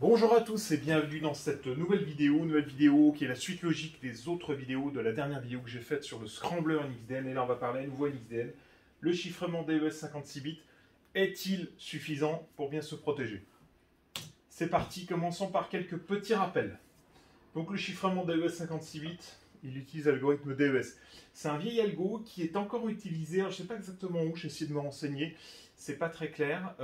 Bonjour à tous et bienvenue dans cette nouvelle vidéo qui est la suite logique des autres vidéos de la dernière vidéo que j'ai faite sur le Scrambler NXDN. Et là on va parler à nouveau NXDN. Le chiffrement DES 56 bits est-il suffisant pour bien se protéger? C'est parti, commençons par quelques petits rappels. Donc le chiffrement DES 56 bits, il utilise l'algorithme DES. C'est un vieil algo qui est encore utilisé, alors je ne sais pas exactement où, j'ai essayé de me renseigner. C'est pas très clair,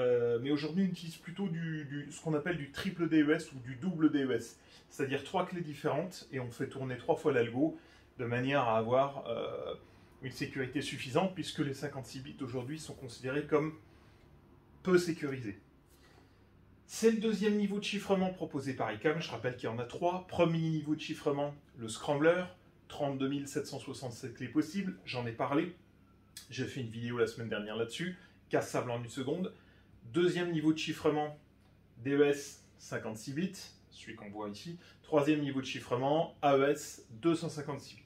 mais aujourd'hui on utilise plutôt ce qu'on appelle du triple DES ou du double DES, c'est-à-dire 3 clés différentes et on fait tourner 3 fois l'algo de manière à avoir une sécurité suffisante puisque les 56 bits aujourd'hui sont considérés comme peu sécurisés. C'est le deuxième niveau de chiffrement proposé par ICAM, je rappelle qu'il y en a 3. Premier niveau de chiffrement, le Scrambler, 32 767 clés possibles, j'en ai parlé, j'ai fait une vidéo la semaine dernière là-dessus. Cassable en une seconde. Deuxième niveau de chiffrement, DES 56 bits, celui qu'on voit ici. Troisième niveau de chiffrement, AES 256 bits.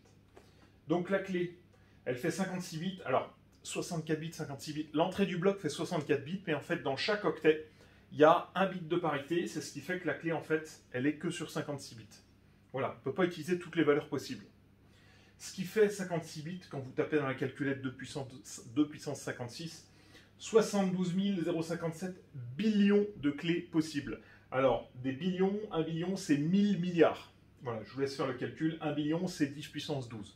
Donc la clé, elle fait 56 bits. Alors, 64 bits, 56 bits. L'entrée du bloc fait 64 bits, mais en fait, dans chaque octet, il y a un bit de parité. C'est ce qui fait que la clé, en fait, elle est que sur 56 bits. Voilà, on ne peut pas utiliser toutes les valeurs possibles. Ce qui fait 56 bits, quand vous tapez dans la calculette 2 puissance 56, 72 057 billions de clés possibles. Alors, des billions, 1 billion, c'est 1000 milliards. Voilà, je vous laisse faire le calcul. 1 billion, c'est 10 puissance 12.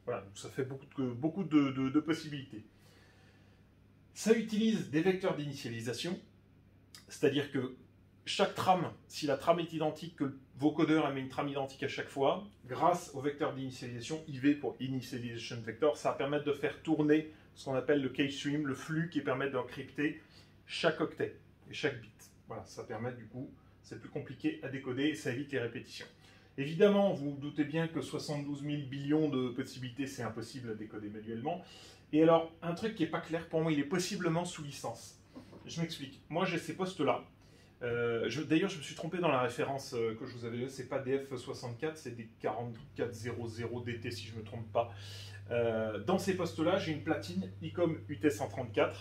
Voilà, donc ça fait beaucoup de possibilités. Ça utilise des vecteurs d'initialisation, c'est-à-dire que chaque trame, si la trame est identique, que vos codeurs émettent une trame identique à chaque fois, grâce au vecteur d'initialisation, IV pour Initialization Vector, ça va permettre de faire tourner ce qu'on appelle le cache stream, le flux qui permet d'encrypter chaque octet et chaque bit. Voilà, ça permet du coup, c'est plus compliqué à décoder et ça évite les répétitions. Évidemment, vous vous doutez bien que 72 000 billions de possibilités, c'est impossible à décoder manuellement. Et alors, un truc qui n'est pas clair pour moi, il est possiblement sous licence. Je m'explique. Moi, j'ai ces postes-là. D'ailleurs, je me suis trompé dans la référence que je vous avais donnée. C'est pas DF64, c'est des 4400 DT si je ne me trompe pas. Dans ces postes-là, j'ai une platine ICOM UT134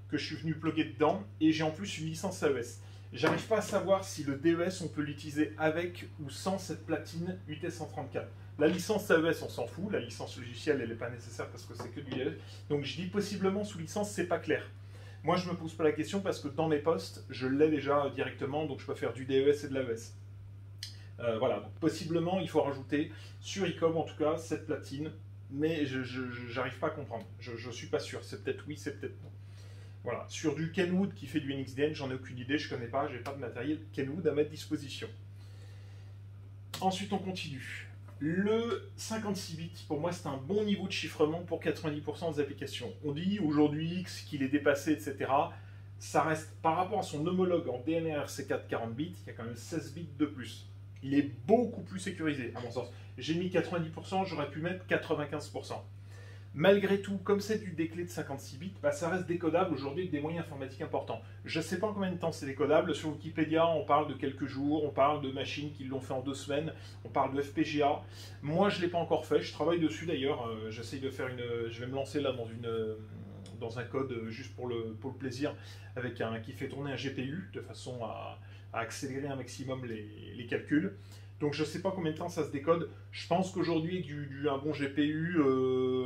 que je suis venu plugger dedans et j'ai en plus une licence AES. J'arrive pas à savoir si le DES on peut l'utiliser avec ou sans cette platine UT134. La licence AES on s'en fout, la licence logicielle elle n'est pas nécessaire parce que c'est que du DES. Donc je dis possiblement sous licence, c'est pas clair. Moi je me pose pas la question parce que dans mes postes je l'ai déjà directement donc je peux faire du DES et de l'AES. Voilà, donc possiblement il faut rajouter sur ICOM en tout cas cette platine. Mais je n'arrive pas à comprendre. Je ne suis pas sûr. C'est peut-être oui, c'est peut-être non. Voilà. Sur du Kenwood qui fait du NXDN, j'en ai aucune idée, je ne connais pas, je n'ai pas de matériel Kenwood à mettre à disposition. Ensuite, on continue. Le 56 bits, pour moi, c'est un bon niveau de chiffrement pour 90% des applications. On dit aujourd'hui qu'il est dépassé, etc. Ça reste, par rapport à son homologue en DNRRC4 40 bits, il y a quand même 16 bits de plus. Il est beaucoup plus sécurisé, à mon sens. J'ai mis 90%, j'aurais pu mettre 95%. Malgré tout, comme c'est des clés de 56 bits, bah, ça reste décodable aujourd'hui avec des moyens informatiques importants. Je ne sais pas en combien de temps c'est décodable. Sur Wikipédia, on parle de quelques jours, on parle de machines qui l'ont fait en 2 semaines, on parle de FPGA. Moi, je ne l'ai pas encore fait, je travaille dessus d'ailleurs. J'essaye de faire je vais me lancer là dans un code juste pour le plaisir, qui fait tourner un GPU de façon à accélérer un maximum les calculs. Donc je ne sais pas combien de temps ça se décode. Je pense qu'aujourd'hui, avec un bon GPU,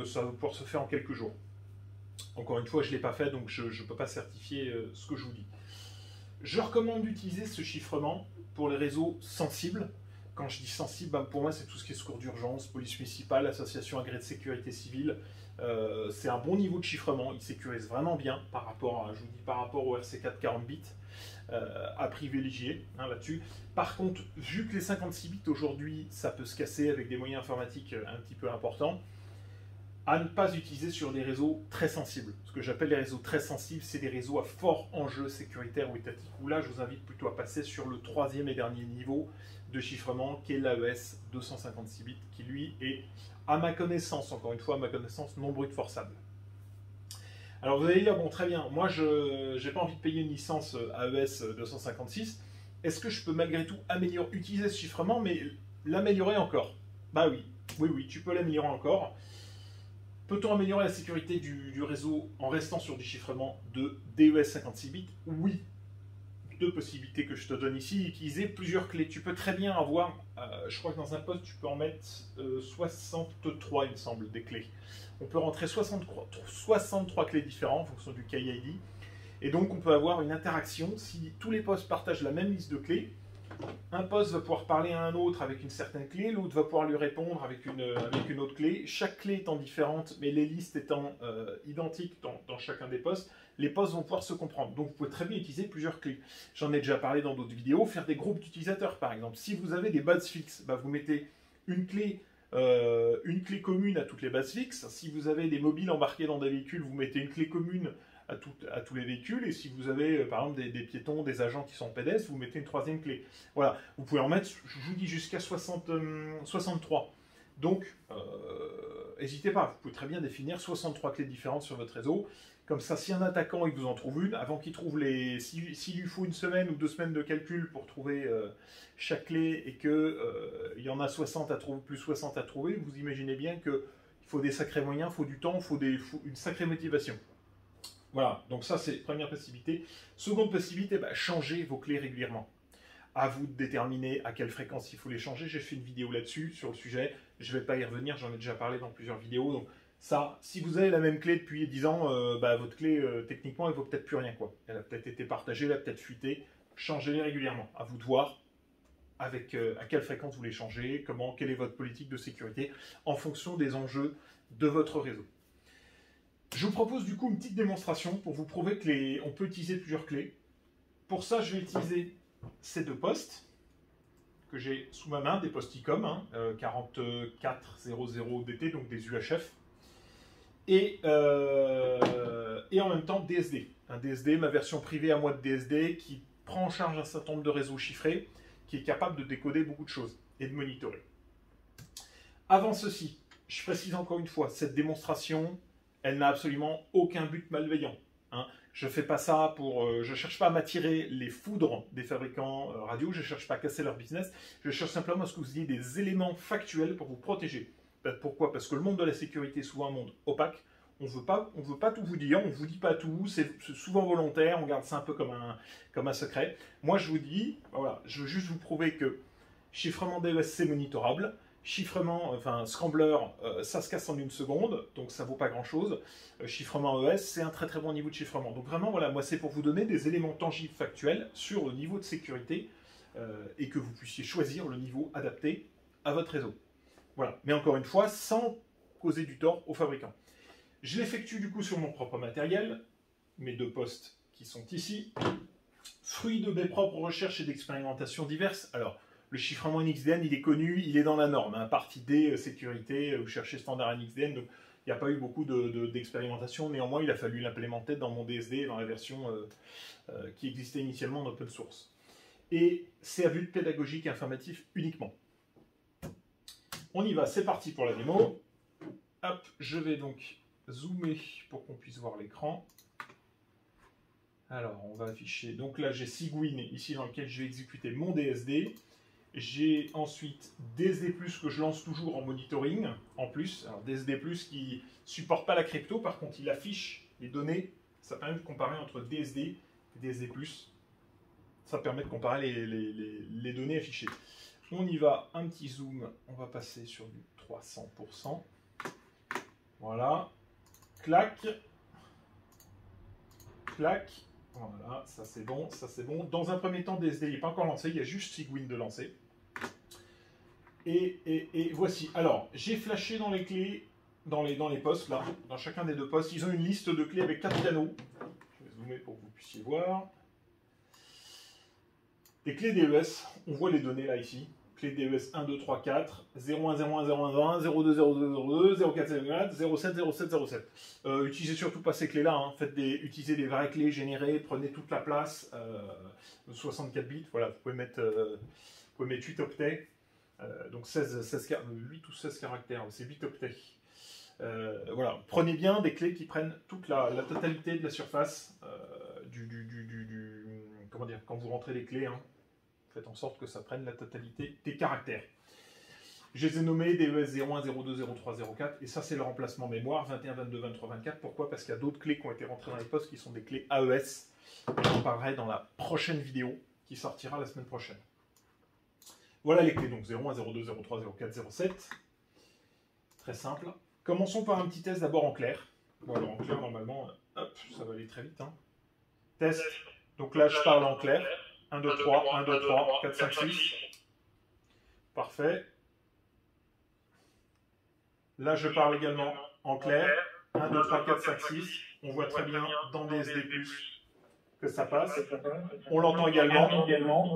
ça va pouvoir se faire en quelques jours. Encore une fois, je ne l'ai pas fait, donc je ne peux pas certifier ce que je vous dis. Je recommande d'utiliser ce chiffrement pour les réseaux sensibles. Quand je dis sensible, ben pour moi, c'est tout ce qui est secours d'urgence, police municipale, association agréée de sécurité civile. C'est un bon niveau de chiffrement. Il sécurise vraiment bien par rapport au RC4 40 bits. À privilégier là-dessus. Par contre, vu que les 56 bits aujourd'hui, ça peut se casser avec des moyens informatiques un petit peu importants, à ne pas utiliser sur des réseaux très sensibles. Ce que j'appelle les réseaux très sensibles, c'est des réseaux à fort enjeu sécuritaire ou étatique, où là, je vous invite plutôt à passer sur le 3e et dernier niveau de chiffrement, qui est l'AES 256 bits, qui lui est, à ma connaissance, encore une fois, à ma connaissance, non brute forçable. Alors vous allez dire, bon très bien, moi je n'ai pas envie de payer une licence AES 256, est-ce que je peux malgré tout utiliser ce chiffrement, mais l'améliorer encore? Bah oui, tu peux l'améliorer encore. Peut-on améliorer la sécurité du réseau en restant sur du chiffrement de DES 56 bits? Oui. deux possibilités que je te donne ici, utiliser plusieurs clés. Tu peux très bien avoir, je crois que dans un poste, tu peux en mettre 63, il me semble, des clés. On peut rentrer 63 clés différentes en fonction du KID. Et donc, on peut avoir une interaction. Si tous les postes partagent la même liste de clés, un poste va pouvoir parler à un autre avec une certaine clé, l'autre va pouvoir lui répondre avec une autre clé. Chaque clé étant différente, mais les listes étant identiques dans chacun des postes, les postes vont pouvoir se comprendre. Donc vous pouvez très bien utiliser plusieurs clés. J'en ai déjà parlé dans d'autres vidéos, faire des groupes d'utilisateurs par exemple. Si vous avez des bases fixes, bah, vous mettez une clé commune à toutes les bases fixes. Si vous avez des mobiles embarqués dans des véhicules, vous mettez une clé commune à tous les véhicules, et si vous avez par exemple des piétons, des agents qui sont en pédestres, vous mettez une troisième clé. Voilà, vous pouvez en mettre, je vous dis, jusqu'à 63. Donc, n'hésitez pas, vous pouvez très bien définir 63 clés différentes sur votre réseau. Comme ça, si un attaquant il vous en trouve une, avant qu'il trouve s'il lui faut une semaine ou 2 semaines de calcul pour trouver chaque clé, et qu'il y en a 60 à trouver, plus 60 à trouver, vous imaginez bien qu'il faut des sacrés moyens, il faut du temps, il faut une sacrée motivation. Voilà, donc ça c'est première possibilité. Seconde possibilité, bah, changez vos clés régulièrement. À vous de déterminer à quelle fréquence il faut les changer. J'ai fait une vidéo là-dessus, sur le sujet. Je ne vais pas y revenir, j'en ai déjà parlé dans plusieurs vidéos. Donc ça, si vous avez la même clé depuis 10 ans, bah, votre clé, techniquement, elle ne vaut peut-être plus rien, quoi. Elle a peut-être été partagée, elle a peut-être fuité. Changez-les régulièrement. À vous de voir à quelle fréquence vous les changez, quelle est votre politique de sécurité, en fonction des enjeux de votre réseau. Je vous propose du coup une petite démonstration pour vous prouver qu'on peut utiliser plusieurs clés. Pour ça, je vais utiliser ces deux postes que j'ai sous ma main, des postes ICOM, 4400DT, donc des UHF, et en même temps DSD. Un DSD, ma version privée à moi de DSD, qui prend en charge un certain nombre de réseaux chiffrés, qui est capable de décoder beaucoup de choses et de monitorer. Avant ceci, je précise encore une fois, cette démonstration, elle n'a absolument aucun but malveillant. Hein. Je fais pas ça je cherche pas à m'attirer les foudres des fabricants radio, je cherche pas à casser leur business, je cherche simplement à ce que vous ayez des éléments factuels pour vous protéger. Pourquoi? Parce que le monde de la sécurité est souvent un monde opaque. On veut pas tout vous dire, on vous dit pas tout, c'est souvent volontaire, on garde ça un peu comme un secret. Moi je vous dis, voilà, je veux juste vous prouver que chiffrement DES c'est monitorable. Chiffrement, scrambler, ça se casse en une seconde, donc ça vaut pas grand chose. Chiffrement ES, c'est un très très bon niveau de chiffrement. Donc vraiment, voilà, moi c'est pour vous donner des éléments tangibles, factuels sur le niveau de sécurité et que vous puissiez choisir le niveau adapté à votre réseau. Voilà, mais encore une fois, sans causer du tort aux fabricants. Je l'effectue du coup sur mon propre matériel, mes deux postes qui sont ici. Fruit de mes propres recherches et d'expérimentations diverses. Alors, le chiffrement NXDN, il est connu, il est dans la norme. Hein, partie D, sécurité, vous cherchez standard NXDN, donc il n'y a pas eu beaucoup d'expérimentation. Néanmoins, il a fallu l'implémenter dans mon DSD, dans la version qui existait initialement en open source. Et c'est à but pédagogique et informatif uniquement. On y va, c'est parti pour la démo. Hop, je vais donc zoomer pour qu'on puisse voir l'écran. Alors, on va afficher. Donc là, j'ai Cygwin ici dans lequel je vais exécuter mon DSD. J'ai ensuite DSD+, que je lance toujours en monitoring, en plus. Alors DSD+, qui ne supporte pas la crypto, par contre, il affiche les données. Ça permet de comparer entre DSD et DSD+. Ça permet de comparer les données affichées. On y va, un petit zoom. On va passer sur du 300%. Voilà. Clac. Clac. Voilà, ça c'est bon, ça c'est bon. Dans un premier temps, DSD n'est pas encore lancé, il y a juste Cygwin de lancer. Et voici. Alors, j'ai flashé dans les clés, dans les postes, là, dans chacun des deux postes. Ils ont une liste de clés avec 4 canaux. Je vais zoomer pour que vous puissiez voir. Des clés DES, on voit les données là, ici. Clé DES 1, 2, 3, 4, 01, 01, 01, 02, 02, 02, 04, 04, 07, 07, 07. Utilisez surtout pas ces clés-là, hein. Utilisez des vraies clés générées, prenez toute la place, 64 bits, voilà, vous pouvez mettre 8 octets, donc 8 ou 16 caractères, c'est 8 octets. Voilà, prenez bien des clés qui prennent toute la totalité de la surface comment dire, quand vous rentrez les clés, hein. Faites en sorte que ça prenne la totalité des caractères. Je les ai nommés DES 01, 02, 03, 04, et ça c'est le remplacement mémoire, 21, 22, 23, 24. Pourquoi? Parce qu'il y a d'autres clés qui ont été rentrées dans les postes qui sont des clés AES. J'en parlerai dans la prochaine vidéo qui sortira la semaine prochaine. Voilà les clés, donc 01, 02, 03, 04, 07. Très simple. Commençons par un petit test d'abord en clair. Bon, alors en clair, normalement, hop, ça va aller très vite. Hein. Test. Donc là, je parle en clair. 1, 2, 3, 1, 2, 3, 4, 5, 6. Parfait. Là, je parle également en clair. 1, 2, 3, 4, 5, 6. On voit très bien dans DSD+, que ça passe. On l'entend également.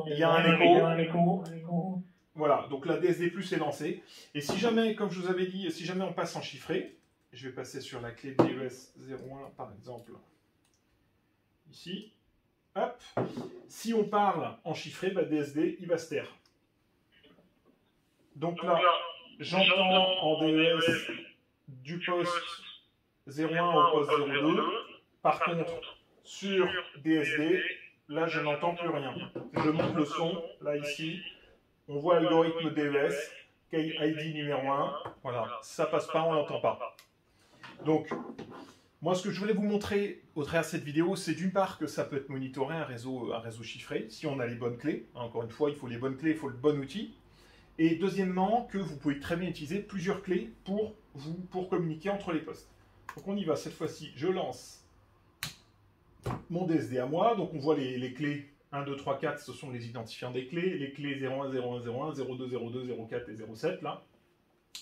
Il y a un écho. Voilà, donc la DSD+ est lancée. Et si jamais, comme je vous avais dit, si jamais on passe en chiffré, je vais passer sur la clé DES 01 par exemple, ici. Hop. Si on parle en chiffré, bah, DSD, il va se taire. Donc là, j'entends en DES du poste 01 au poste 02. Par contre, sur DSD, là, je n'entends plus rien. Je monte le son, là, ici. On voit l'algorithme DES, KID numéro 1. Voilà, ça passe pas, on l'entend pas. Donc, moi, ce que je voulais vous montrer au travers de cette vidéo, c'est d'une part que ça peut être monitoré, un réseau chiffré, si on a les bonnes clés. Encore une fois, il faut les bonnes clés, il faut le bon outil. Et deuxièmement, que vous pouvez très bien utiliser plusieurs clés pour communiquer entre les postes. Donc on y va, cette fois-ci, je lance mon DSD à moi. Donc on voit les clés 1, 2, 3, 4, ce sont les identifiants des clés. Les clés 01, 01, 01, 02, 02, 04 et 07, là.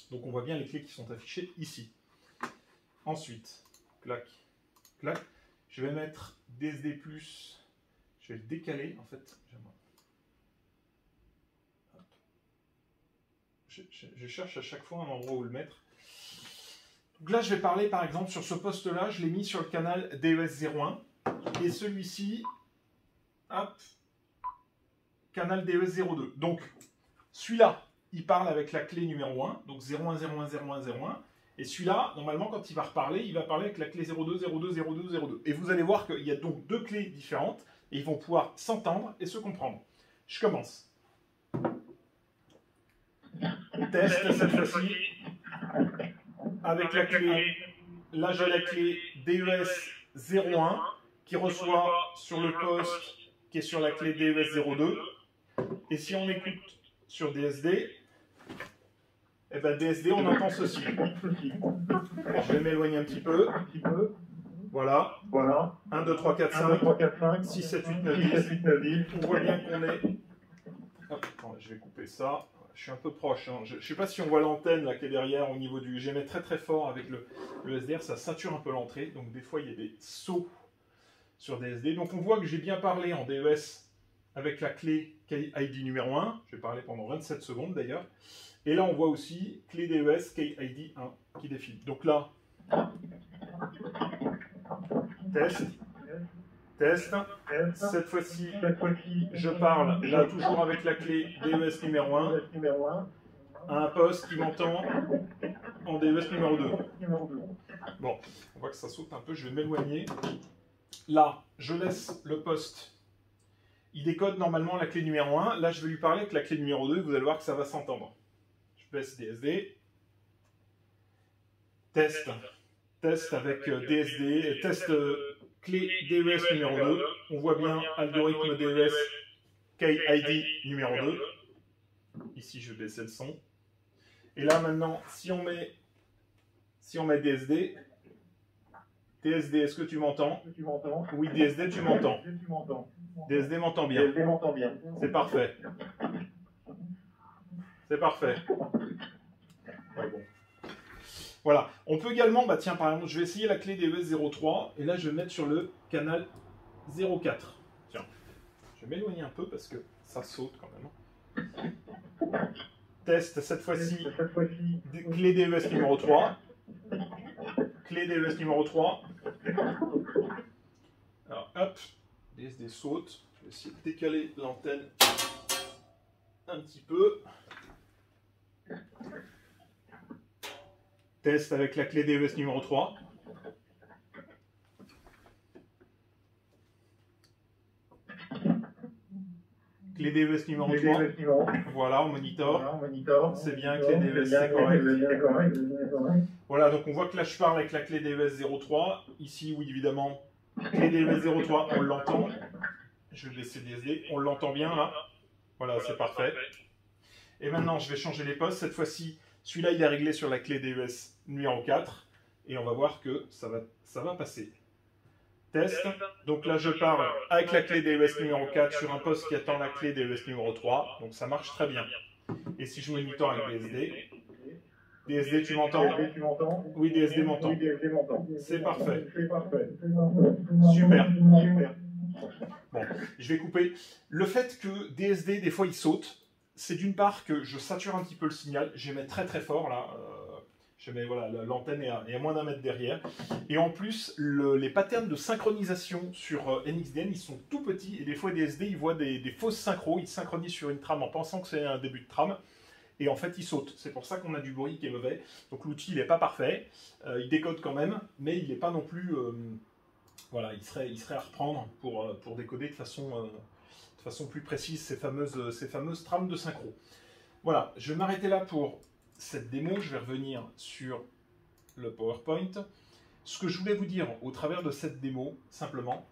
Donc on voit bien les clés qui sont affichées ici. Ensuite, clac, clac. Je vais mettre DSD+, je vais le décaler, en fait. Je cherche à chaque fois un endroit où le mettre. Donc là, je vais parler, par exemple, sur ce poste-là, je l'ai mis sur le canal DES 01. Et celui-ci, hop, canal DES 02. Donc, celui-là, il parle avec la clé numéro 1, donc 01, 01, 01, 01. Et celui-là, normalement, quand il va reparler, il va parler avec la clé 02, 02, 02, 02. Et vous allez voir qu'il y a donc deux clés différentes, et ils vont pouvoir s'entendre et se comprendre. Je commence. Test cette fois-ci avec la clé, là j'ai la clé DES 01 qui reçoit sur le poste qui est sur la clé DES 02. Et si on écoute sur DSD, eh ben DSD on entend ceci. Je vais m'éloigner un petit peu. Voilà. 1, 2, 3, 4, 5, 6, 7, 8, 9, 10. On voit bien qu'on est... Hop, attends, je vais couper ça. Je suis un peu proche. Hein. Je ne sais pas si on voit l'antenne là qui est derrière au niveau du... J'aimais très très fort avec le SDR, ça sature un peu l'entrée. Donc des fois il y a des sauts sur DSD. Donc on voit que j'ai bien parlé en DES avec la clé KID numéro 1. Je vais parler pendant 27 secondes d'ailleurs. Et là on voit aussi clé DES KID 1 qui défile. Donc là, test. Cette fois-ci, je parle là toujours avec la clé DES numéro 1 à un poste qui m'entend en DES numéro 2. Bon, on voit que ça saute un peu, je vais m'éloigner. Là, je laisse le poste. Il décode normalement la clé numéro 1. Là, je vais lui parler avec la clé numéro 2. Vous allez voir que ça va s'entendre. Je baisse DSD. Test avec DSD. Test clé DES numéro 2. On voit bien algorithme DES KID numéro 2. Ici, je baisse le son. Et là, maintenant, si on met DSD, DSD, est-ce que tu m'entends? Oui, DSD, tu m'entends. DSD m'entend bien. C'est parfait. C'est parfait. Ouais, bon. Voilà. On peut également, bah tiens, par exemple, je vais essayer la clé DES 03, et là, je vais mettre sur le canal 04. Tiens, je vais m'éloigner un peu parce que ça saute quand même. Test, cette fois-ci, clé DES numéro 3. Clé DES numéro 3. Alors, hop, DSD saute. Je vais essayer de décaler l'antenne un petit peu. Test avec la clé DES numéro 3. Clé DES numéro 3. Voilà, on monitor. C'est bien, clé DES, c'est correct. Voilà, donc on voit que là je parle avec la clé DES 03. Ici, oui, évidemment, clé DES 03, on l'entend. Je vais laisser DSD. On l'entend bien là. Voilà, c'est parfait. Et maintenant, je vais changer les postes. Cette fois-ci, celui-là, il est réglé sur la clé DES numéro 4. Et on va voir que ça va passer. Test. Donc là, je parle avec la clé DES numéro 4 sur un poste qui attend la clé DES numéro 3. Donc ça marche très bien. Et si je monitor avec DSD, DSD, tu m'entends? Oui, DSD m'entend. C'est parfait. Super. Bon, je vais couper. Le fait que DSD, des fois, il saute, c'est d'une part que je sature un petit peu le signal. Je vais mettre très très fort là. Je mets, voilà, l'antenne est à moins d'1 mètre derrière. Et en plus, les patterns de synchronisation sur NXDN, ils sont tout petits. Et des fois, DSD, ils voient des fausses synchros. Ils synchronisent sur une trame en pensant que c'est un début de trame. Et en fait, ils sautent. C'est pour ça qu'on a du bruit qui est mauvais. Donc l'outil, il n'est pas parfait. Il décode quand même, mais il n'est pas non plus... voilà, il serait à reprendre pour décoder de façon plus précise ces fameuses trames de synchro. Voilà, je vais m'arrêter là pour cette démo. Je vais revenir sur le PowerPoint. Ce que je voulais vous dire au travers de cette démo, simplement...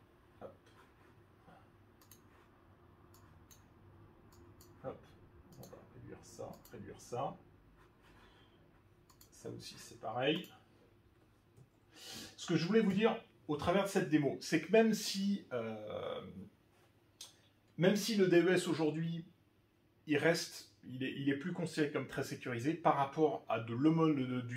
Hop, on va réduire ça. Ça aussi, c'est pareil. Ce que je voulais vous dire au travers de cette démo, c'est que même si le DES aujourd'hui, il est plus considéré comme très sécurisé par rapport à du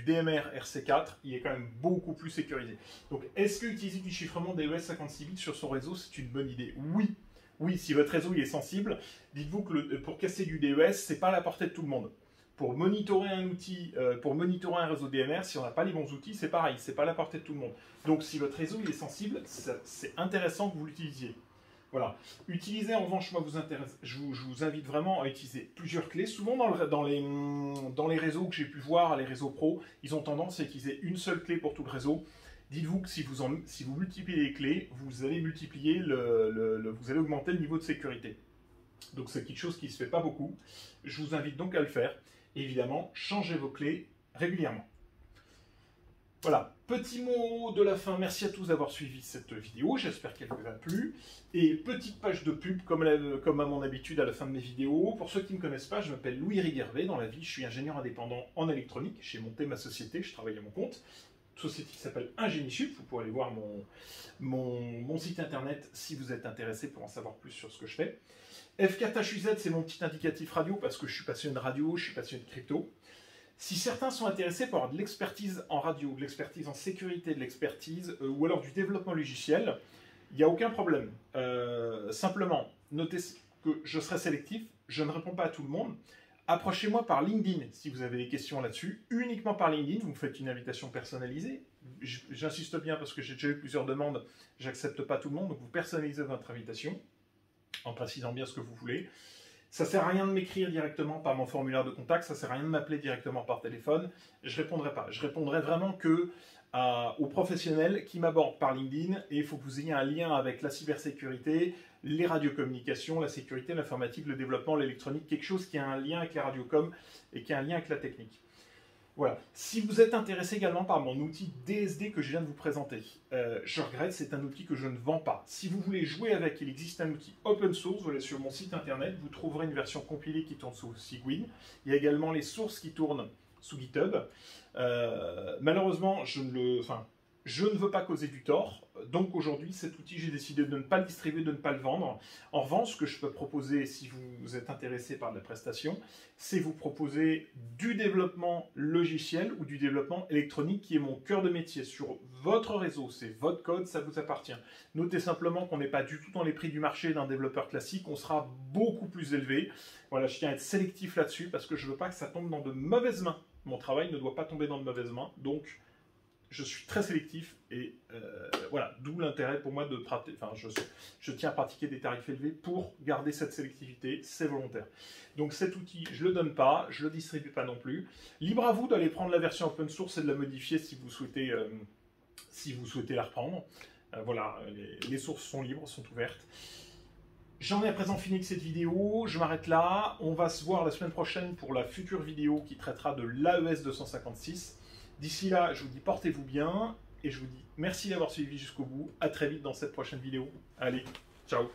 DMR RC4, il est quand même beaucoup plus sécurisé. Donc, est-ce que utiliser du chiffrement DES 56 bits sur son réseau, c'est une bonne idée? Oui. Oui, si votre réseau il est sensible, dites-vous que pour casser du DES, c'est pas à la portée de tout le monde. Pour monitorer un outil, pour monitorer un réseau DMR, si on n'a pas les bons outils, c'est pareil, c'est pas à la portée de tout le monde. Donc, si votre réseau il est sensible, c'est intéressant que vous l'utilisiez. Voilà. Utilisez en revanche, moi je vous invite vraiment à utiliser plusieurs clés. Souvent dans les réseaux que j'ai pu voir, les réseaux pro, ils ont tendance à utiliser une seule clé pour tout le réseau. Dites-vous que si vous multipliez les clés, vous allez multiplier vous allez augmenter le niveau de sécurité. Donc c'est quelque chose qui ne se fait pas beaucoup. Je vous invite donc à le faire. Et évidemment, changez vos clés régulièrement. Voilà, petit mot de la fin. Merci à tous d'avoir suivi cette vidéo. J'espère qu'elle vous a plu. Et petite page de pub, comme à mon habitude à la fin de mes vidéos. Pour ceux qui ne me connaissent pas, je m'appelle Louis Riguervé. Dans la vie, je suis ingénieur indépendant en électronique. J'ai monté ma société, je travaille à mon compte. Société qui s'appelle Ingéniesup. Vous pourrez aller voir mon site internet si vous êtes intéressé pour en savoir plus sur ce que je fais. F4HUZ, c'est mon petit indicatif radio parce que je suis passionné de radio, je suis passionné de crypto. Si certains sont intéressés par avoir de l'expertise en radio, de l'expertise en sécurité, de l'expertise ou alors du développement logiciel, il n'y a aucun problème. Simplement, notez que je serai sélectif, je ne réponds pas à tout le monde. Approchez-moi par LinkedIn si vous avez des questions là-dessus. Uniquement par LinkedIn, vous me faites une invitation personnalisée. J'insiste bien parce que j'ai déjà eu plusieurs demandes, j'accepte pas tout le monde, donc vous personnalisez votre invitation en précisant bien ce que vous voulez. Ça ne sert à rien de m'écrire directement par mon formulaire de contact, ça ne sert à rien de m'appeler directement par téléphone, je ne répondrai pas. Je répondrai vraiment que aux professionnels qui m'abordent par LinkedIn et il faut que vous ayez un lien avec la cybersécurité, les radiocommunications, la sécurité, l'informatique, le développement, l'électronique, quelque chose qui a un lien avec les radiocoms et qui a un lien avec la technique. Voilà. Si vous êtes intéressé également par mon outil DSD que je viens de vous présenter, je regrette, c'est un outil que je ne vends pas. Si vous voulez jouer avec, il existe un outil open source, vous allez sur mon site internet, vous trouverez une version compilée qui tourne sous Cygwin. Il y a également les sources qui tournent sous GitHub. Malheureusement, je ne veux pas causer du tort, donc aujourd'hui cet outil j'ai décidé de ne pas le distribuer, de ne pas le vendre. En revanche, ce que je peux proposer si vous êtes intéressé par la prestation, c'est vous proposer du développement logiciel ou du développement électronique qui est mon cœur de métier sur votre réseau, c'est votre code, ça vous appartient. Notez simplement qu'on n'est pas du tout dans les prix du marché d'un développeur classique, on sera beaucoup plus élevé. Voilà, je tiens à être sélectif là-dessus parce que je ne veux pas que ça tombe dans de mauvaises mains. Mon travail ne doit pas tomber dans de mauvaises mains, donc je suis très sélectif et voilà, d'où l'intérêt pour moi de pratiquer, enfin je tiens à pratiquer des tarifs élevés pour garder cette sélectivité, c'est volontaire. Donc cet outil, je ne le donne pas, je ne le distribue pas non plus. Libre à vous d'aller prendre la version open source et de la modifier si vous souhaitez la reprendre. Voilà, les sources sont libres, sont ouvertes. J'en ai à présent fini avec cette vidéo, je m'arrête là. On va se voir la semaine prochaine pour la future vidéo qui traitera de l'AES 256. D'ici là, je vous dis portez-vous bien et je vous dis merci d'avoir suivi jusqu'au bout. À très vite dans cette prochaine vidéo. Allez, ciao!